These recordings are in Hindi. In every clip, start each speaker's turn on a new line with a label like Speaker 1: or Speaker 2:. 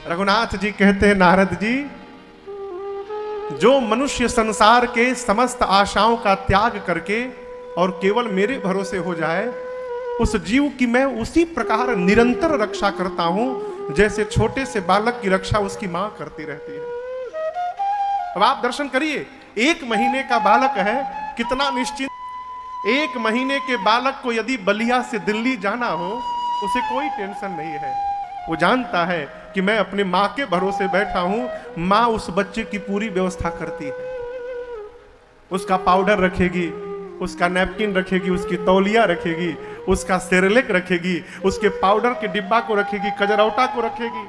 Speaker 1: रघुनाथ जी कहते हैं, नारद जी, जो मनुष्य संसार के समस्त आशाओं का त्याग करके और केवल मेरे भरोसे हो जाए, उस जीव की मैं उसी प्रकार निरंतर रक्षा करता हूं जैसे छोटे से बालक की रक्षा उसकी मां करती रहती है। अब आप दर्शन करिए, 1 महीने का बालक है, कितना निश्चिंत। 1 महीने के बालक को यदि बलिया से दिल्ली जाना हो, उसे कोई टेंशन नहीं है। वो जानता है कि मैं अपने मां के भरोसे बैठा हूं, मां उस बच्चे की पूरी व्यवस्था करती है। उसका पाउडर रखेगी, उसका नैपकिन रखेगी, उसकी तौलिया रखेगी, उसका सेरेलेक रखेगी, उसके पाउडर के डिब्बा को रखेगी, कजरौटा को रखेगी।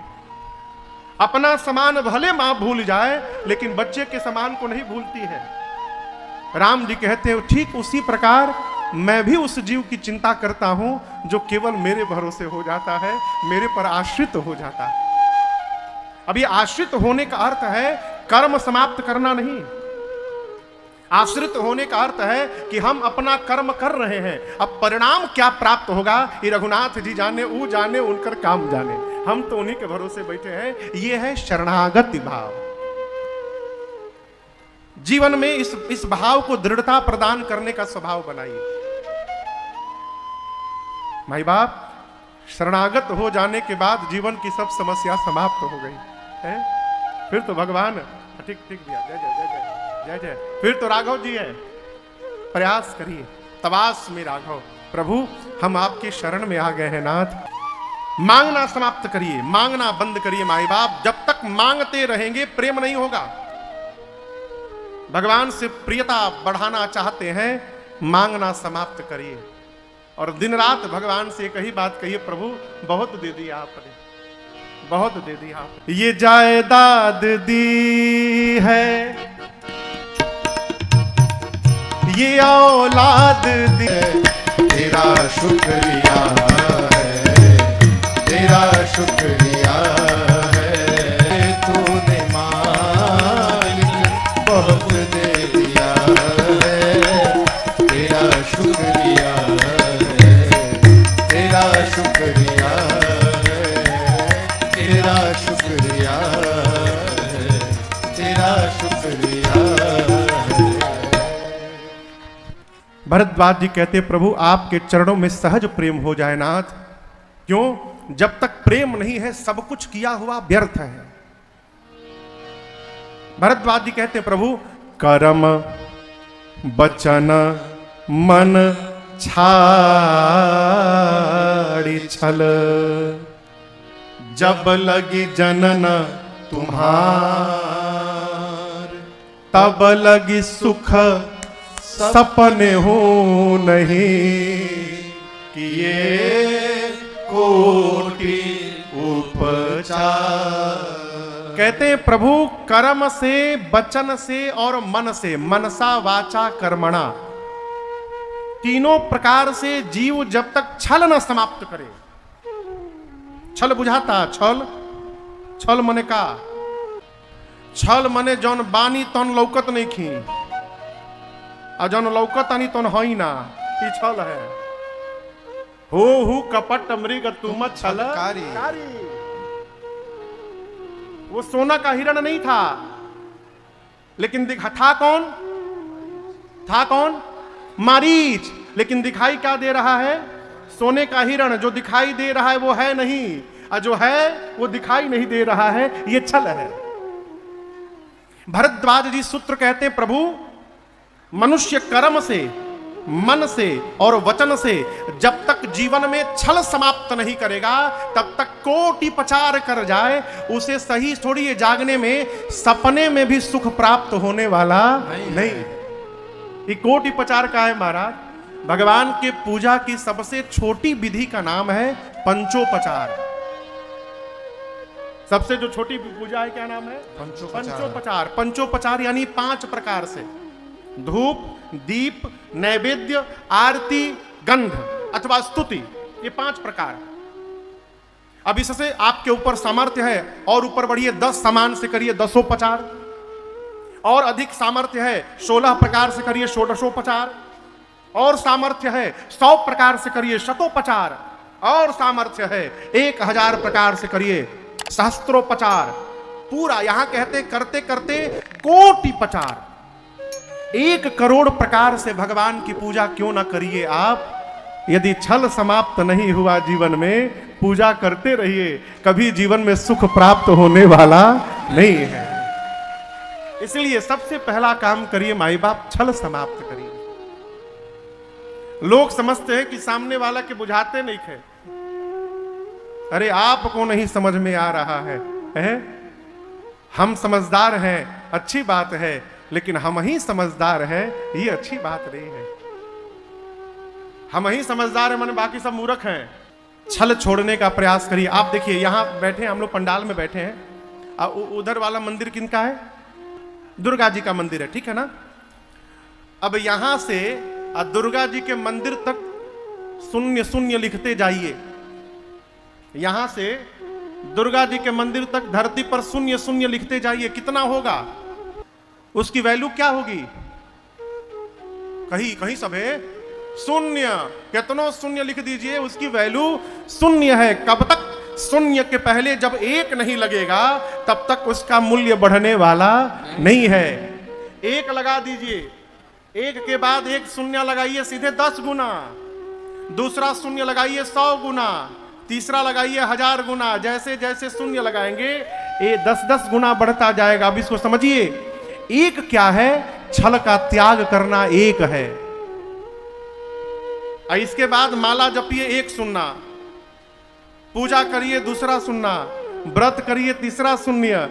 Speaker 1: अपना सामान भले मां भूल जाए, लेकिन बच्चे के सामान को नहीं भूलती है। राम जी कहते हैं, ठीक उसी प्रकार मैं भी उस जीव की चिंता करता हूं जो केवल मेरे भरोसे हो जाता है, मेरे पर आश्रित हो जाता है। अब ये आश्रित होने का अर्थ है कर्म समाप्त करना नहीं। आश्रित होने का अर्थ है कि हम अपना कर्म कर रहे हैं, अब परिणाम क्या प्राप्त होगा ये रघुनाथ जी जाने, वो जाने, उनकर काम जाने, हम तो उन्हीं के भरोसे बैठे हैं। ये है शरणागति भाव। जीवन में इस भाव को दृढ़ता प्रदान करने का स्वभाव बनाइए। भाई बाप, शरणागत हो जाने के बाद जीवन की सब समस्या समाप्त हो गई है। फिर तो भगवान, ठीक ठीक भैया, जय जय जय जय जय जय। फिर तो राघव जी है, प्रयास करिए, तवास में राघव, प्रभु हम आपके शरण में आ गए हैं नाथ। मांगना समाप्त करिए, मांगना बंद करिए। माई बाप जब तक मांगते रहेंगे प्रेम नहीं होगा। भगवान से प्रियता बढ़ाना चाहते हैं, मांगना समाप्त करिए और दिन रात भगवान से एक ही बात कहिए, प्रभु बहुत दे दिया आपने, बहुत दे दिया आपने। ये जायदाद दी है, ये औलाद दी है,
Speaker 2: तेरा शुक्रिया है, तेरा शुक्रिया है, तूने मालिक बहुत दे दिया है, तेरा शुक्रिया है, तेरा शुक्रिया है, तेरा शुक्रिया है, तेरा शुक्रिया है।
Speaker 1: भरद्वाज जी कहते, प्रभु आपके चरणों में सहज प्रेम हो जाए नाथ। क्यों? जब तक प्रेम नहीं है सब कुछ किया हुआ व्यर्थ है। भरद्वाज जी कहते, प्रभु कर्म वचन मन छाड़ी छल, जब लगी जनन तुम्हार, तब लगी सुख सपने हो नहीं, किए कोटि उपचार। कहते हैं प्रभु कर्म से, वचन से और मन से, मनसा वाचा कर्मणा, तीनों प्रकार से जीव जब तक छल न समाप्त करे। छल बुझाता, छल छल मने का, छल मने जौन बानी तौन लौकत नहीं खी, और जौन लौकत आनी तौन हई ना, ई छल है। हो कपट मृग तुम छलकारी। वो सोना का हिरण नहीं था, लेकिन था कौन? था कौन? मारीच। लेकिन दिखाई क्या दे रहा है? सोने का हिरण। जो दिखाई दे रहा है वो है नहीं, और जो है वो दिखाई नहीं दे रहा है, ये छल है। भरद्वाज जी सूत्र कहते हैं, प्रभु मनुष्य कर्म से, मन से और वचन से जब तक जीवन में छल समाप्त नहीं करेगा, तब तक कोटि पचार कर जाए, उसे सही थोड़ी ये जागने में, सपने में भी सुख प्राप्त होने वाला नहीं। ये कोटि पचार का है महाराज। भगवान के पूजा की सबसे छोटी विधि का नाम है पंचोपचार। सबसे जो छोटी पूजा है क्या नाम है? पंचोपचार। पंचोपचार यानी 5 प्रकार से, धूप, दीप, नैवेद्य, आरती, गंध अथवा स्तुति, ये 5 प्रकार। अब इससे आपके ऊपर सामर्थ्य है और ऊपर बढ़िए, 10 समान से करिए 10उपचार, और अधिक सामर्थ्य है 16 प्रकार से करिए 16उपचार, और सामर्थ्य है 100 प्रकार से करिए शतोपचार, और सामर्थ्य है 1000 प्रकार से करिए सहस्त्रोपचार, पूरा यहां कहते करते करते कोटि पचार, 1 करोड़ प्रकार से भगवान की पूजा क्यों ना करिए आप। यदि छल समाप्त नहीं हुआ जीवन में, पूजा करते रहिए, कभी जीवन में सुख प्राप्त होने वाला नहीं है। इसलिए सबसे पहला काम करिए माई बाप, छल समाप्त करिए। लोग समझते हैं कि सामने वाला के बुझाते नहीं थे। अरे आपको नहीं समझ में आ रहा है? हम समझदार हैं, अच्छी बात है, लेकिन हम ही समझदार हैं ये अच्छी बात नहीं है। हम ही समझदार हैं, माने बाकी सब मूर्ख हैं। छल छोड़ने का प्रयास करिए। आप देखिए यहां बैठे हैं, हम लोग पंडाल में बैठे हैं, उधर वाला मंदिर किनका है? दुर्गा जी का मंदिर है, ठीक है ना। अब यहां से दुर्गा जी के मंदिर तक शून्य शून्य लिखते जाइए। यहां से दुर्गा जी के मंदिर तक धरती पर शून्य शून्य लिखते जाइए। कितना होगा? उसकी वैल्यू क्या होगी? कहीं कहीं सब है शून्य। कितनों शून्य लिख दीजिए, उसकी वैल्यू शून्य है। कब तक? शून्य के पहले जब 1 नहीं लगेगा तब तक उसका मूल्य बढ़ने वाला नहीं है। 1 लगा दीजिए, 1 के बाद 1 शून्य लगाइए सीधे 10 गुना, दूसरा शून्य लगाइए 100 गुना, तीसरा लगाइए 1000 गुना। जैसे जैसे शून्य लगाएंगे ये 10-10 गुना बढ़ता जाएगा। अब इसको समझिए, 1 क्या है? छल का त्याग करना 1 है। इसके बाद माला जपिए 1 शून्य, पूजा करिए 2 शून्य, व्रत करिए 3 शून्य,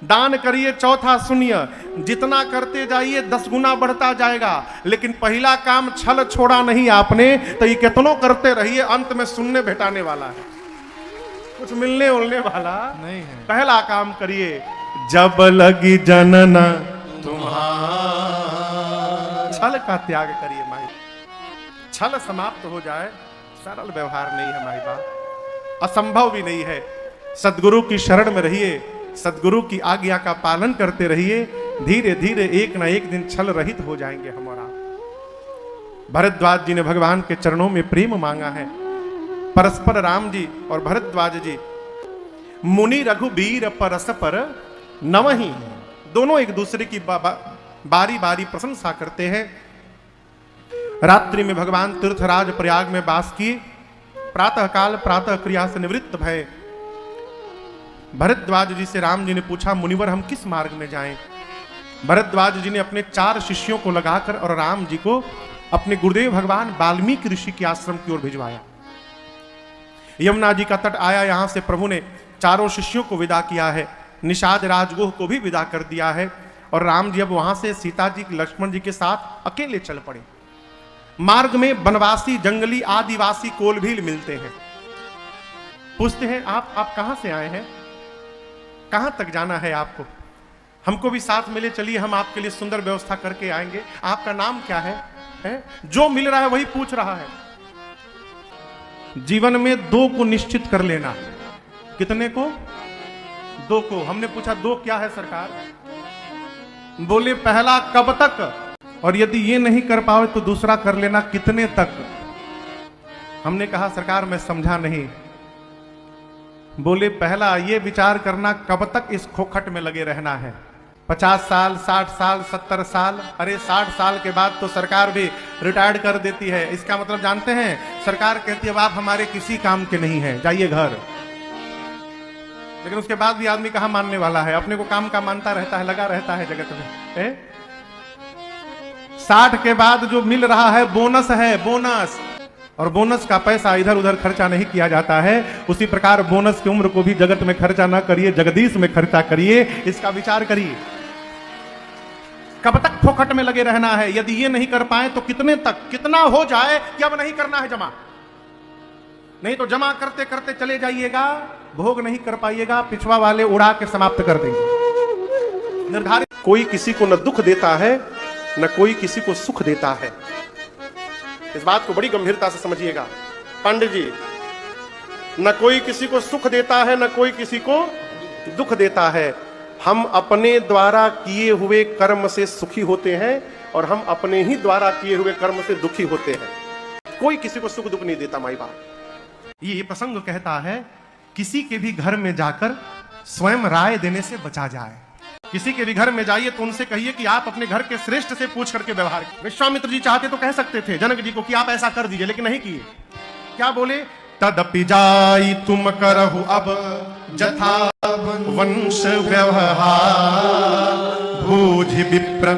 Speaker 1: दान करिए 4 शून्य। जितना करते जाइए 10 गुना बढ़ता जाएगा। लेकिन पहला काम छल छोड़ा नहीं आपने तो ये कितनों करते रहिए, अंत में शून्य भेटाने वाला है, कुछ मिलने उलने वाला नहीं है। पहला काम करिए, जब लगी जनना तुम्हारा, छल का त्याग करिए माई। छल समाप्त हो जाए, सरल व्यवहार नहीं है माई बाप, असंभव भी नहीं है। सदगुरु की शरण में रहिए, सदगुरु की आज्ञा का पालन करते रहिए। धीरे धीरे एक ना एक दिन छल रहित हो जाएंगे हम और आप। भरद्वाज जी ने भगवान के चरणों में प्रेम मांगा है। परस्पर राम जी और भरद्वाज जी, मुनि रघुबीर परस्पर नमहि, दोनों एक दूसरे की बारी बारी प्रशंसा करते हैं। रात्रि में भगवान तीर्थराज प्रयाग में वास किए। प्रातः काल प्रातः क्रिया से निवृत्त भय। भरद्वाज जी से राम जी ने पूछा, मुनिवर हम किस मार्ग में जाएं? भरद्वाज जी ने अपने 4 शिष्यों को लगाकर और राम जी को अपने गुरुदेव भगवान वाल्मीकि ऋषि के आश्रम की ओर भिजवाया। यमुना जी का तट आया, यहां से प्रभु ने 4 शिष्यों को विदा किया है। निषाद राजगुह को भी विदा कर दिया है। और राम जी अब वहां से सीता जी लक्ष्मण जी के साथ अकेले चल पड़े। मार्ग में वनवासी, जंगली, आदिवासी कोलभील मिलते हैं। पूछते हैं आप कहां से आए हैं, कहां तक जाना है आपको? हमको भी साथ मिले, चलिए हम आपके लिए सुंदर व्यवस्था करके आएंगे। आपका नाम क्या है? जो मिल रहा है वही पूछ रहा है। जीवन में 2 को निश्चित कर लेना। कितने को? 2 को। हमने पूछा 2 क्या है सरकार? बोले पहला कब तक, और यदि ये नहीं कर पाओ तो दूसरा कर लेना कितने तक। हमने कहा सरकार मैं समझा नहीं। बोले पहला ये विचार करना कब तक इस खोखट में लगे रहना है। 50 साल, 60 साल, 70 साल। अरे 60 साल के बाद तो सरकार भी रिटायर्ड कर देती है। इसका मतलब जानते हैं, सरकार कहती है अब आप हमारे किसी काम के नहीं हैं, जाइए घर। लेकिन उसके बाद भी आदमी कहां मानने वाला है? अपने को काम का मानता रहता है, लगा रहता है जगत में। 60 के बाद जो मिल रहा है बोनस है, बोनस। और बोनस का पैसा इधर उधर खर्चा नहीं किया जाता है। उसी प्रकार बोनस की उम्र को भी जगत में खर्चा ना करिए, जगदीश में खर्चा करिए। इसका विचार करिए, कब तक फोकट में लगे रहना है? यदि ये नहीं कर पाए तो कितने तक? कितना हो जाए कि अब नहीं करना है जमा, नहीं तो जमा करते करते चले जाइएगा, भोग नहीं कर पाइएगा, पिछवा वाले उड़ा के समाप्त कर देंगे। निर्धारित, कोई किसी को न दुख देता है न कोई किसी को सुख देता है। इस बात को बड़ी गंभीरता से समझिएगा पंडित जी। न कोई किसी को सुख देता है न कोई किसी को दुख देता है। हम अपने द्वारा किए हुए कर्म से सुखी होते हैं और हम अपने ही द्वारा किए हुए कर्म से दुखी होते हैं। कोई किसी को सुख दुख नहीं देता माई बाप। ये प्रसंग कहता है, किसी के भी घर में जाकर स्वयं राय देने से बचा जाए। किसी के भी घर में जाइए तो उनसे कहिए कि आप अपने घर के श्रेष्ठ से पूछ करके व्यवहार करें। विश्वामित्र जी चाहते तो कह सकते थे जनक जी को कि आप ऐसा कर दीजिए, लेकिन नहीं किए। क्या बोले? तदपि जाई तुम करहु अब जथा वंश व्यवहार, बूझ विप्र